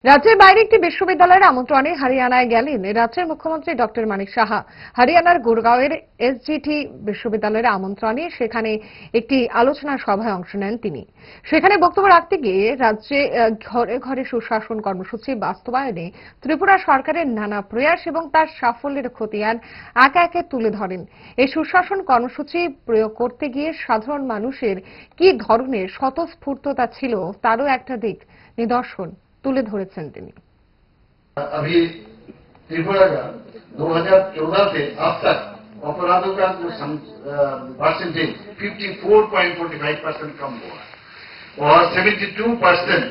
রাজ্যের বাইরে একটি বিশ্ববিদ্যালয়ের আমন্ত্রণে হরিয়ানায় গেলেন রাজ্যের মুখ্যমন্ত্রী ডক্টর মানিক সাহা। হরিয়ানার গুরগাঁওয়ের এসজিটি বিশ্ববিদ্যালয়ের আমন্ত্রণে সেখানে একটি আলোচনা সভায় অংশ নেন তিনি। সেখানে বক্তব্য রাখতে গিয়ে রাজ্যে ঘরে ঘরে সুশাসন কর্মসূচি বাস্তবায়নে ত্রিপুরা সরকারের নানা প্রয়াস এবং তার সাফল্যের খতিয়ান একে একে তুলে ধরেন। এই সুশাসন কর্মসূচি প্রয়োগ করতে গিয়ে সাধারণ মানুষের কি ধরনের স্বতঃস্ফূর্ততা ছিল তারও একটা দিক নিদর্শন তুলে ধরেছেন তিনি। अभी त्रिपुरा का 2014 से अब तक अपराधों का जो परसेंटेज 54.45% कम हुआ और 72%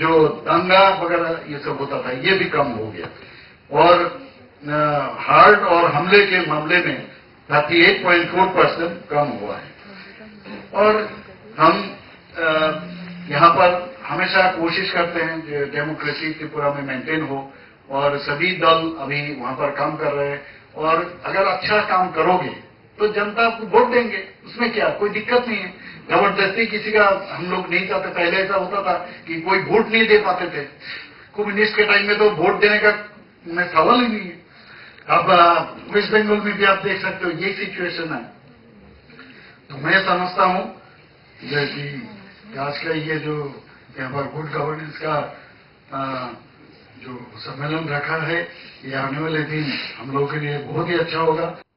जो दंगा वगैरह ये सब होता था ये भी कम हो गया और हार्ट और हमले के मामले में 38.4% कम हुआ है। और हम यहाँ पर हमेशा कोशिश करते हैं कि डेमोक्रेसी त्रिपुरा में मेंटेन हो और सभी दल अभी वहां पर काम कर रहे हैं। और अगर अच्छा काम करोगे तो जनता आपको वोट देंगे, उसमें क्या कोई दिक्कत नहीं है। जबरदस्ती किसी का हम लोग नहीं चाहते। पहले ऐसा होता था कि कोई वोट नहीं दे पाते थे। कम्युनिस्ट के टाइम में तो वोट देने का सवाल ही नहीं है। अब वेस्ट बंगाल में भी आप देख सकते हो ये सिचुएशन है। तो मैं समझता हूँ कि आज का ये जो यहाँ पर गुड गवर्नेंस का जो सम्मेलन रखा है ये आने वाले दिन हम लोगों के लिए बहुत ही अच्छा होगा।